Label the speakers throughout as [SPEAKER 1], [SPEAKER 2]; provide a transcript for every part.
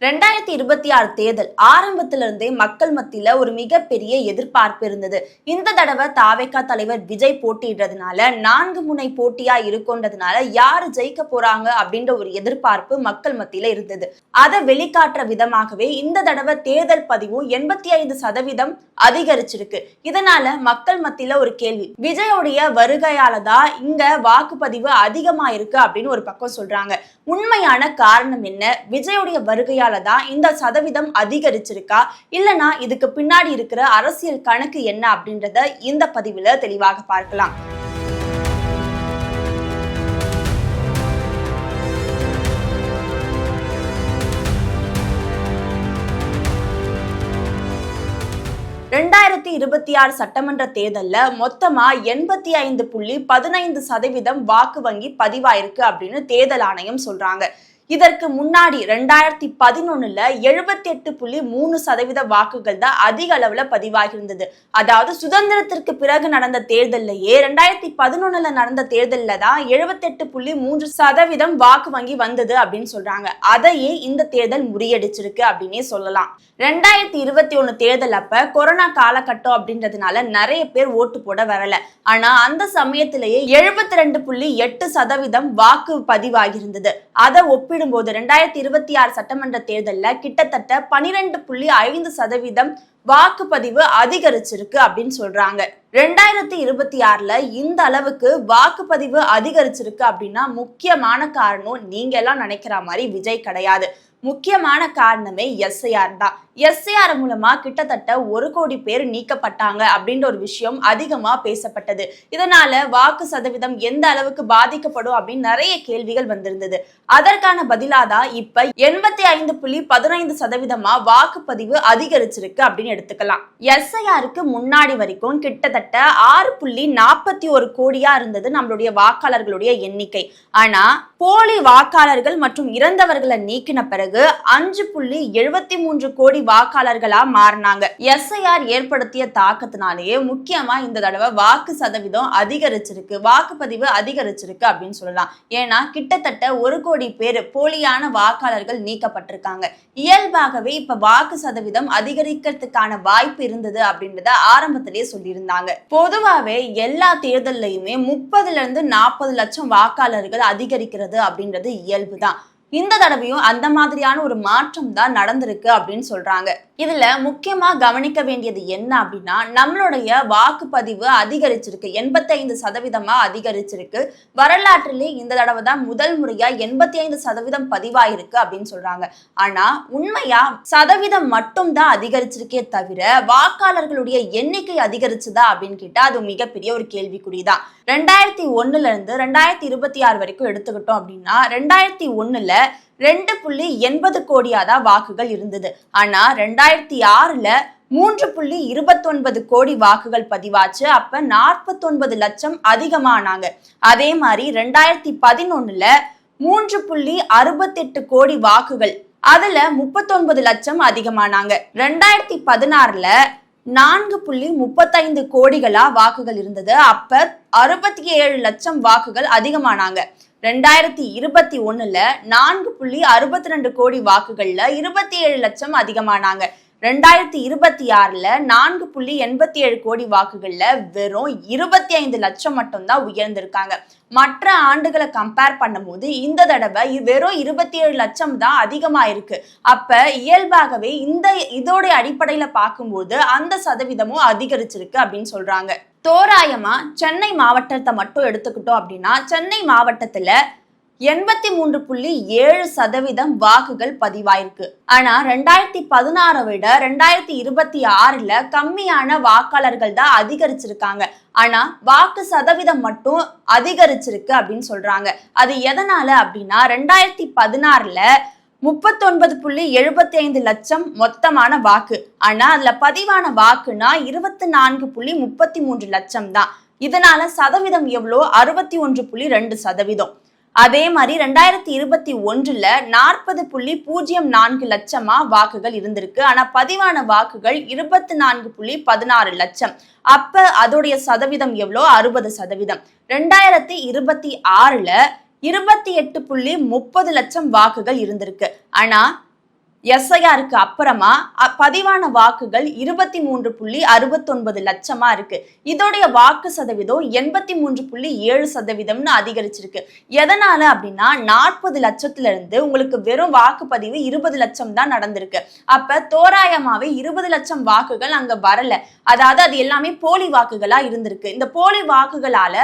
[SPEAKER 1] 2026 தேர்தல் ஆரம்பத்திலிருந்தே மக்கள் மத்தியில ஒரு மிகப்பெரிய எதிர்பார்ப்பு இருந்தது. இந்த தடவை தாவேகா தலைவர் விஜய் போட்டியிடுறதுனால 4 முனை போட்டியா இருக்குன்றதுனால யாரு ஜெயிக்க போறாங்க அப்படின்ற ஒரு எதிர்பார்ப்பு மக்கள் மத்தியில இருந்தது. அதை வெளிக்காட்டுற விதமாகவே இந்த தடவை தேர்தல் பதிவும் 85% அதிகரிச்சிருக்கு. இதனால மக்கள் மத்தியில ஒரு கேள்வி, விஜயோடைய வருகையால தான் இங்க வாக்குப்பதிவு அதிகமா இருக்கு அப்படின்னு ஒரு பக்கம் சொல்றாங்க. உண்மையான காரணம் என்ன? விஜயோடைய வருகையால தான் இந்த சதவீதம் அதிகரிச்சிருக்கா, இல்லனா இதுக்கு பின்னாடி இருக்கிற அரசியல் கணக்கு என்ன அப்படின்றத இந்த பதிவுல தெளிவாக பார்க்கலாம். (2026) சட்டமன்ற தேர்தல்ல மொத்தமா 85.15% வாக்கு வங்கி பதிவாயிருக்கு அப்படின்னு தேர்தல் ஆணையம் சொல்றாங்க. இதற்கு முன்னாடி 2011ல 78.3% வாக்குகள் தான் அதிக அளவுல பதிவாகியிருந்தது. அதாவது சுதந்திரத்திற்கு பிறகு நடந்த தேர்தல்லையே 2011ல நடந்த தேர்தல்ல தான் 78.3% வாக்கு வங்கி வந்தது அப்படின்னு சொல்றாங்க. அதையே இந்த தேர்தல் முறியடிச்சிருக்கு அப்படின்னே சொல்லலாம். 2021 தேர்தல் அப்ப கொரோனா காலகட்டம் அப்படின்றதுனால நிறைய பேர் ஓட்டு போட வரல. ஆனா அந்த சமயத்திலேயே 72.8% வாக்கு பதிவாகியிருந்தது. அதை ஒப்பிடும்போது 2026 சட்டமன்ற தேர்தல்ல கிட்டத்தட்ட 12.5% வாக்குப்பதிவு அதிகரிச்சிருக்கு அப்படின்னு சொல்றாங்க. 2026ல இந்த அளவுக்கு வாக்குப்பதிவு அதிகரிச்சிருக்கு அப்படின்னா முக்கியமான காரணம் நீங்க எல்லாம் நினைக்கிற மாதிரி விஜய் கிடையாது. முக்கியமான காரணமே எஸ்ஐஆர் தான். எஸ்ஐஆர் மூலமா கிட்டத்தட்ட 1 கோடி பேர் நீக்கப்பட்டாங்க அப்படின்ற ஒரு விஷயம் அதிகமா பேசப்பட்டது. இதனால வாக்கு சதவீதம் எந்த அளவுக்கு பாதிக்கப்படும் அப்படின்னு நிறைய கேள்விகள் வந்திருந்தது. அதற்கான பதிலாதான் இப்ப 85.15% வாக்குப்பதிவு அதிகரிச்சிருக்கு அப்படின்னு எடுத்துக்கலாம். எஸ்ஐஆருக்கு முன்னாடி வரைக்கும் கிட்டத்தட்ட 6.41 கோடியா இருந்தது நம்மளுடைய வாக்காளர்களுடைய எண்ணிக்கை. ஆனா போலி வாக்காளர்கள் மற்றும் இறந்தவர்களை நீக்கின பிறகு 5.73 கோடி வாக்காளர்களா மாறினாங்க. எஸ்ஐஆர் ஏற்படுத்திய தாக்கத்தினாலேயே முக்கியமா இந்த தடவை வாக்கு சதவீதம் அதிகரிச்சிருக்கு, வாக்குப்பதிவு அதிகரிச்சிருக்கு அப்படின்னு சொல்லலாம். ஏன்னா கிட்டத்தட்ட 1 கோடி பேர் போலியான வாக்காளர்கள் நீக்கப்பட்டிருக்காங்க. இயல்பாகவே இப்ப வாக்கு சதவீதம் அதிகரிக்கிறதுக்கான வாய்ப்பு இருந்தது அப்படின்றத ஆரம்பத்திலேயே சொல்லியிருந்தாங்க. பொதுவாவே எல்லா தேர்தல்லையுமே 30-40 லட்சம் வாக்காளர்கள் அதிகரிக்கிறது அப்படின்றது இயல்புதான். இந்த தடவையும் அந்த மாதிரியான ஒரு மாற்றம் தான் நடந்திருக்கு அப்படின்னு சொல்றாங்க. இதுல முக்கியமா கவனிக்க வேண்டியது என்ன அப்படின்னா, நம்மளுடைய வாக்குப்பதிவு அதிகரிச்சிருக்கு, 85% அதிகரிச்சிருக்கு. வரலாற்றிலே இந்த தடவை தான் முதல் முறையா 85% பதிவாயிருக்கு அப்படின்னு சொல்றாங்க. ஆனா உண்மையா சதவீதம் மட்டும் தான் அதிகரிச்சிருக்கே தவிர வாக்காளர்களுடைய எண்ணிக்கை அதிகரிச்சுதா அப்படின்னு கேட்டா அது மிகப்பெரிய ஒரு கேள்விக்குறிதான். 2001ல இருந்து 2026 வரைக்கும் எடுத்துக்கிட்டோம் அப்படின்னா 2001ல 2.80 கோடியாதான் வாக்குகள் இருந்தது. ஆனா 2006ல 3.29 கோடி வாக்குகள் பதிவாச்சு. அப்ப 49 லட்சம் அதிகமானாங்க. அதே மாதிரி 2011ல 3.68 கோடி வாக்குகள், அதுல 39 லட்சம் அதிகமானாங்க. 2016ல 4.35 கோடிகளா வாக்குகள் இருந்தது. அப்ப 67 லட்சம் வாக்குகள் அதிகமானாங்க. 2021ல 4.62 கோடி வாக்குகள்ல 27 லட்சம் அதிகமானாங்க. 2026ல 4.87 கோடி வாக்குகள்ல வெறும் 25 லட்சம் மட்டும்தான் உயர்ந்திருக்காங்க. மற்ற ஆண்டுகளை கம்பேர் பண்ணும்போது இந்த தடவை வெறும் 27 லட்சம் தான் அதிகமா இருக்கு. அப்ப இயல்பாகவே இதோட அடிப்படையில பார்க்கும்போது அந்த சதவீதமும் அதிகரிச்சிருக்கு அப்படின்னு சொல்றாங்க. தோராயமா சென்னை மாவட்டத்தை மட்டும் எடுத்துக்கிட்டோம் அப்படின்னா சென்னை மாவட்டத்துல 83.7% வாக்குகள் பதிவாயிருக்கு. ஆனா 2016 விட 2026ல கம்மியான வாக்காளர்கள் தான் அதிகரிச்சிருக்காங்க. ஆனா வாக்கு சதவீதம் மட்டும் அதிகரிச்சிருக்கு அப்படின்னு சொல்றாங்க. அது எதனால அப்படின்னா 2016ல 39.75 லட்சம் மொத்தமான வாக்கு. ஆனா அதுல பதிவான வாக்குனா 24.33 லட்சம் தான். இதனால சதவீதம் எவ்வளோ? 61.2%. அதே மாதிரி 2021ல 40.04 லட்சமா வாக்குகள் இருந்திருக்கு. ஆனா பதிவான வாக்குகள் 24.16 லட்சம். அப்ப அதோடைய சதவீதம் எவ்வளோ? 60%. 2026ல 28.30 லட்சம் வாக்குகள் இருந்திருக்கு. ஆனா எஸ்ஐஆருக்கு அப்புறமா பதிவான வாக்குகள் 23.69 லட்சமா இருக்கு. இதோடைய வாக்கு சதவீதம் 83.7% அதிகரிச்சிருக்கு. எதனால அப்படின்னா 40 லட்சத்துல இருந்து உங்களுக்கு வெறும் வாக்குப்பதிவு 20 லட்சம் தான் நடந்திருக்கு. அப்ப தோராயமாவே 20 லட்சம் வாக்குகள் அங்க வரல. அதாவது அது எல்லாமே போலி வாக்குகளா இருந்திருக்கு. இந்த போலி வாக்குகளால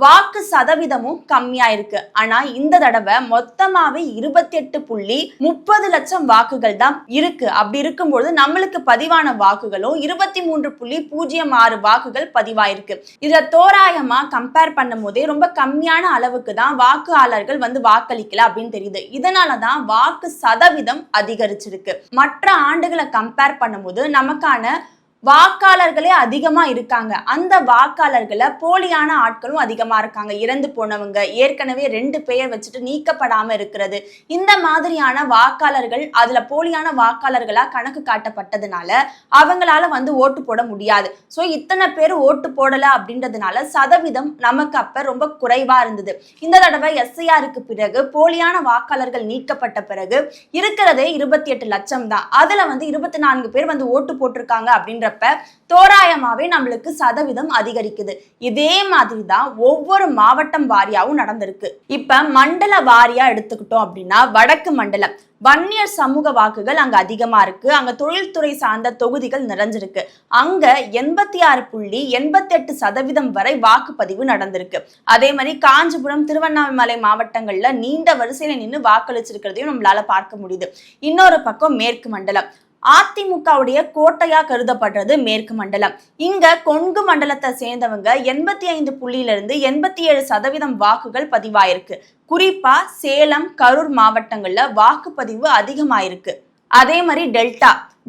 [SPEAKER 1] வாக்கு சதவீதமும் கம்மியா இருக்கு. ஆனா இந்த தடவை மொத்தமாவே 28.30 லட்சம் வாக்குகள் தான் இருக்கு. அப்படி இருக்கும்போது நம்மளுக்கு பதிவான வாக்குகளும் 23.06 வாக்குகள் பதிவாயிருக்கு. இதுல தோராயமா கம்பேர் பண்ணும் போதே ரொம்ப கம்மியான அளவுக்கு தான் வாக்காளர்கள் வாக்களிக்கல அப்படின்னு தெரியுது. இதனாலதான் வாக்கு சதவீதம் அதிகரிச்சிருக்கு. மற்ற ஆண்டுகளை கம்பேர் பண்ணும்போது நமக்கான வாக்காளர்களே அதிகமா இருக்காங்க. அந்த வாக்காளர்களை போலியான ஆட்களும் அதிகமா இருக்காங்க. இறந்து போனவங்க, ஏற்கனவே 2 பெயர் வச்சுட்டு நீக்கப்படாம இருக்கிறது, இந்த மாதிரியான வாக்காளர்கள் அதுல போலியான வாக்காளர்களா கணக்கு காட்டப்பட்டதுனால அவங்களால ஓட்டு போட முடியாது. சோ இத்தனை பேர் ஓட்டு போடல அப்படின்றதுனால சதவீதம் நமக்கு அப்ப ரொம்ப குறைவா இருந்தது. இந்த தடவை எஸ்ஐஆருக்கு பிறகு போலியான வாக்காளர்கள் நீக்கப்பட்ட பிறகு இருக்கிறதே 28 லட்சம் தான். அதுல 24 பேர் ஓட்டு போட்டிருக்காங்க அப்படின்ற தோராயமாவே நம்மளுக்கு சதவீதம் அதிகரிக்குது. இதே மாதிரி தான் ஒவ்வொரு மாவட்டம் வாரியாவும் நடந்திருக்கு. இப்ப மண்டல வாரியா எடுத்துக்கிட்டோம் அப்படின்னா வடக்கு மண்டலம் வன்னியர் சமூக வாக்குகள் அங்க அதிகமா இருக்கு. அங்க தொழில்துறை சார்ந்த தொகுதிகள் நிறைஞ்சிருக்கு. அங்க 86.88% வரை வாக்குப்பதிவு நடந்திருக்கு. அதே மாதிரி காஞ்சிபுரம், திருவண்ணாமலை மாவட்டங்கள்ல நீண்ட வரிசையில நின்று வாக்களிச்சிருக்கிறதையும் நம்மளால பார்க்க முடியுது. இன்னொரு பக்கம் மேற்கு மண்டலம் அதிமுகவுடைய கோட்டையா கருதப்படுறது மேற்கு மண்டலம். இங்க கொங்கு மண்டலத்தை சேர்ந்தவங்க 85 87% வாக்குகள் பதிவாயிருக்கு. குறிப்பா சேலம், கரூர் மாவட்டங்கள்ல வாக்குப்பதிவு அதிகமாயிருக்கு. அதே மாதிரி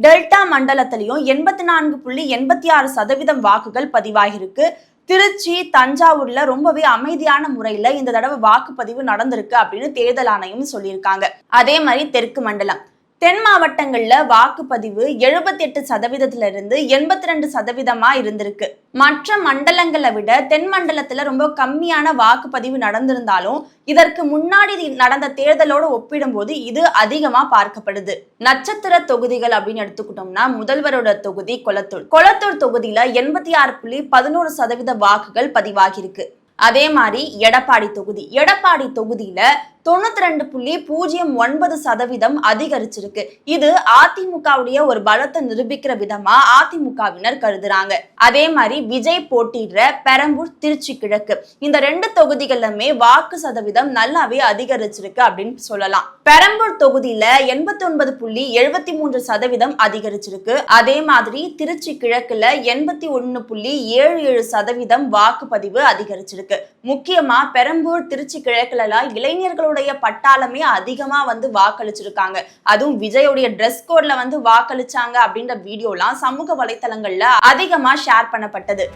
[SPEAKER 1] டெல்டா மண்டலத்திலையும் 84.86% வாக்குகள் பதிவாகிருக்கு. திருச்சி, தஞ்சாவூர்ல ரொம்பவே அமைதியான முறையில இந்த தடவை வாக்குப்பதிவு நடந்திருக்கு அப்படின்னு தேர்தல் ஆணையம் சொல்லியிருக்காங்க. அதே மாதிரி தெற்கு மண்டலம் தென் மாவட்டங்கள்ல வாக்குப்பதிவு 78% இருந்து 82% இருந்திருக்கு. மற்ற மண்டலங்களை விட தென் மண்டலத்துல ரொம்ப கம்மியான வாக்குப்பதிவு நடந்திருந்தாலும் இதற்கு முன்னாடி நடந்த தேர்தலோட ஒப்பிடும்போது இது அதிகமா பார்க்கப்படுது. நட்சத்திர தொகுதிகள் அப்படின்னு எடுத்துக்கிட்டோம்னா முதல்வரோட தொகுதி கொளத்தூர் தொகுதியில 86.11% வாக்குகள் பதிவாகிருக்கு. அதே மாதிரி எடப்பாடி தொகுதியில 92.09% அதிகரிச்சிருக்கு. இது அதிமுகவுடைய ஒரு பலத்தை நிரூபிக்கிற விதமா அதிமுகவினர் கருதுறாங்க. அதே மாதிரி விஜய் போட்டியிடுற பெரம்பூர், திருச்சி கிழக்கு இந்த 2 தொகுதிகளுமே வாக்கு சதவீதம் நல்லாவே அதிகரிச்சிருக்கு அப்படின்னு சொல்லலாம். பெரம்பூர் தொகுதியில 89.73% அதிகரிச்சிருக்கு. அதே மாதிரி திருச்சி கிழக்குல 81.77% வாக்குப்பதிவு அதிகரிச்சிருக்கு. முக்கியமா பெரம்பூர், திருச்சி கிழக்குல இளைஞர்களோட பட்டாளமே அதிகமா வாக்களிச்சிருக்காங்க. அதுவும் விஜயோடைய டிரெஸ் கோட்ல வாக்களிச்சாங்க அப்படின்ற வீடியோலாம் சமூக வலைத்தளங்கள்ல அதிகமா ஷேர் பண்ணப்பட்டது.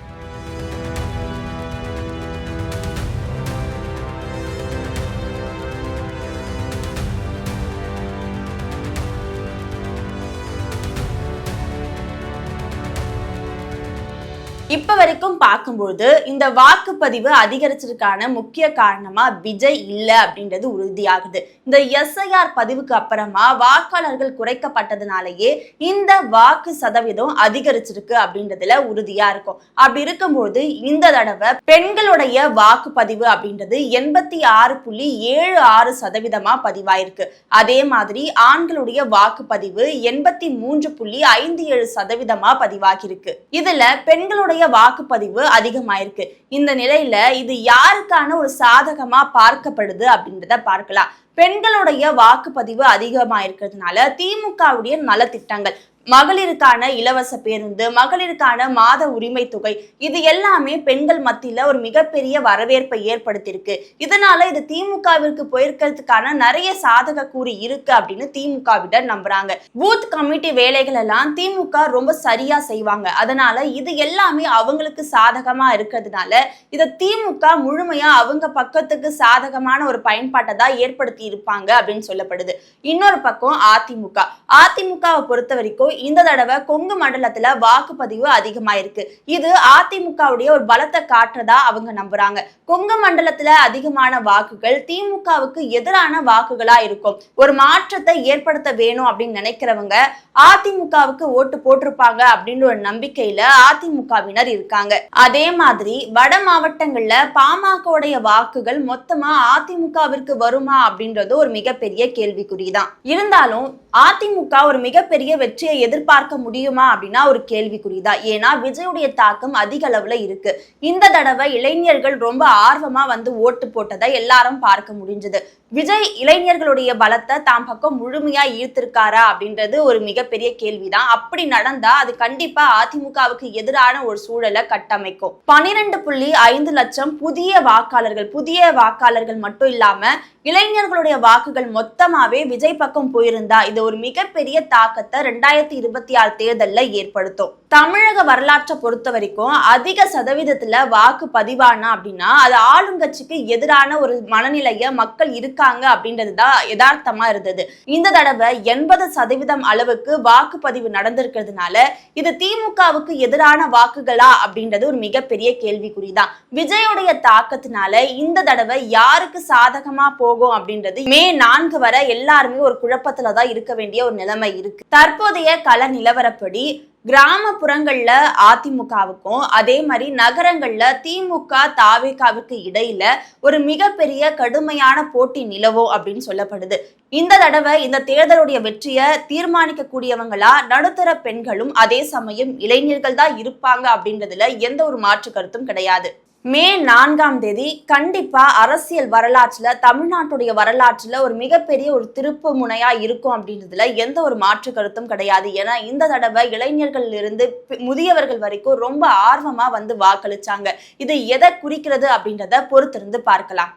[SPEAKER 1] இப்ப வரைக்கும் பார்க்கும்போது இந்த வாக்குப்பதிவு அதிகரிச்சதுக்கான முக்கிய காரணமா விஜய் இல்ல அப்படின்றது உறுதியாகுது. இந்த எஸ்ஐஆர் பதிவுக்கு அப்புறமா வாக்காளர்கள் குறைக்கப்பட்டதுனாலேயே இந்த வாக்கு சதவீதம் அதிகரிச்சிருக்கு அப்படின்றதுல உறுதியா இருக்கும். அப்படி இருக்கும்போது இந்த தடவை பெண்களுடைய வாக்குப்பதிவு அப்படின்றது 86.76% பதிவாயிருக்கு. அதே மாதிரி ஆண்களுடைய வாக்குப்பதிவு 83.57% பதிவாகிருக்கு. இதுல பெண்களுடைய வாக்குப்பதிவு அதிகமாயிருக்கு. இந்த நிலையில இது யாருக்கான ஒரு சாதகமா பார்க்கப்படுது அப்படின்றத பார்க்கலாம். பெண்களுடைய வாக்குப்பதிவு அதிகமாயிருக்கிறதுனால திமுகவுடைய நலத்திட்டங்கள், மகளிருக்கான இலவச பேருந்து, மகளிருக்கான மாத உரிமை தொகை, இது எல்லாமே பெண்கள் மத்தியில ஒரு மிகப்பெரிய வரவேற்பை ஏற்படுத்தியிருக்கு. இதனால இது திமுகவிற்கு போயிருக்கிறதுக்கான நிறைய சாதக கூறி இருக்கு அப்படின்னு திமுகவினர் நம்புறாங்க. பூத் கமிட்டி வேலைகள் எல்லாம் திமுக ரொம்ப சரியா செய்வாங்க. அதனால இது எல்லாமே அவங்களுக்கு சாதகமா இருக்கிறதுனால இதை திமுக முழுமையா அவங்க பக்கத்துக்கு சாதகமான ஒரு பயன்பாட்டை தான் ஏற்படுத்தி இருப்பாங்க அப்படின்னு சொல்லப்படுது. இன்னொரு பக்கம் அதிமுகவை பொறுத்த வரைக்கும் இந்த தடவை கொங்கு மண்டலத்துல வாக்குப்பதிவு அதிகமாயிருக்கு. இது அதிமுகவுடைய ஒரு பலத்தை காட்டுறதா அவங்க நம்புறாங்க. கொங்கு மண்டலத்துல அதிகமான வாக்குகள் திமுகவுக்கு எதிரான வாக்குகளா இருக்கும். ஒரு மாற்றத்தை ஏற்படுத்த வேணும் அப்படின்னு நினைக்கிறவங்க அதிமுகவுக்கு ஓட்டு போட்டிருப்பாங்க அப்படின்னு ஒரு நம்பிக்கையில அதிமுகவினர் இருக்காங்க. அதே மாதிரி வட மாவட்டங்கள்ல பாமகவுடைய வாக்குகள் மொத்தமா அதிமுகவிற்கு வருமா அப்படின்றது ஒரு மிகப்பெரிய கேள்விக்குறிதான். இருந்தாலும் அதிமுக ஒரு மிகப்பெரிய வெற்றியை எதிர்பார்க்க முடியுமா அப்படின்னா ஒரு கேள்விக்குறிதான். ஏன்னா விஜயுடைய தாக்கம் அதிக அளவுல இருக்கு. இந்த தடவை இளைஞர்கள் ரொம்ப ஆர்வமா வந்து ஓட்டு போட்டதை எல்லாரும் பார்க்க முடிஞ்சது. விஜய் இளைஞர்களுடைய பலத்தை தாம் பக்கம் முழுமையா ஈர்த்திருக்காரா அப்படின்றது ஒரு மிகப்பெரிய கேள்விதான். அப்படி நடந்தா அது கண்டிப்பா அதிமுகவுக்கு எதிரான ஒரு சூழலை கட்டமைக்கும். 12.5 லட்சம் புதிய வாக்காளர்கள் மட்டும் இல்லாம இளைஞர்களுடைய வாக்குகள் மொத்தமாவே விஜய் பக்கம் போயிருந்தா இது ஒரு மிகப்பெரிய தாக்கத்தை 2026 தேர்தல்ல ஏற்படுத்தும். தமிழக வரலாற்றை பொறுத்த வரைக்கும் அதிக சதவீதத்துல வாக்கு பதிவானா அப்படின்னா அது ஆளுங்கட்சிக்கு எதிரான ஒரு மனநிலைய மக்கள் இருக்காங்க அப்படின்றதுதான் யதார்த்தமா இருந்தது. இந்த தடவை 80% அளவுக்கு வாக்குப்பதிவு நடந்திருக்கிறதுனால இது திமுகவுக்கு எதிரான வாக்குகளா அப்படின்றது ஒரு மிகப்பெரிய கேள்விக்குறிதான். விஜயோடைய தாக்கத்தினால இந்த தடவை யாருக்கு சாதகமா போகும் அப்படின்றது மே 4 வரை எல்லாருமே ஒரு குழப்பத்துலதான் இருக்க வேண்டிய ஒரு நிலைமை இருக்கு. தற்போதைய கள நிலவரப்படி கிராமப்புறங்கள்ல அதிமுகவுக்கும் அதே மாதிரி நகரங்கள்ல திமுக தாவேகாவுக்கு இடையில ஒரு மிகப்பெரிய கடுமையான போட்டி நிலவும் அப்படின்னு சொல்லப்படுது. இந்த தடவை இந்த தேர்தலுடைய வெற்றியை தீர்மானிக்க கூடியவங்களா நடுத்தர பெண்களும் அதே சமயம் இளைஞர்கள் தான் இருப்பாங்க அப்படின்றதுல எந்த ஒரு மாற்று கருத்தும் கிடையாது. மே 4 கண்டிப்பா அரசியல் வரலாற்றுல தமிழ்நாட்டுடைய வரலாற்றுல ஒரு மிகப்பெரிய ஒரு திருப்பு முனையா இருக்கும் அப்படின்றதுல எந்த ஒரு மாற்று கருத்தும் கிடையாது. ஏன்னா இந்த தடவை இளைஞர்கள் இருந்து முதியவர்கள் வரைக்கும் ரொம்ப ஆர்வமா வந்து வாக்களிச்சாங்க. இது எதை குறிக்கிறது அப்படின்றத பொறுத்திருந்து பார்க்கலாம்.